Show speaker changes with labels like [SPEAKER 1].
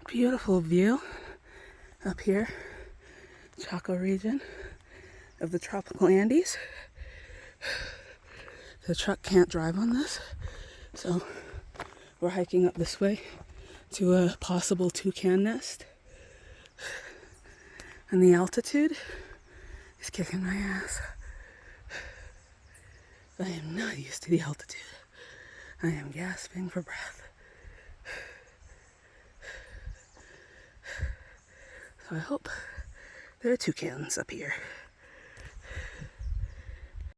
[SPEAKER 1] Beautiful view up here, Chaco region of the tropical Andes. The truck can't drive on this, so we're hiking up this way to a possible toucan nest. And the altitude is kicking my ass. I am not used to the altitude. I am gasping for breath. So I hope there are toucans up here.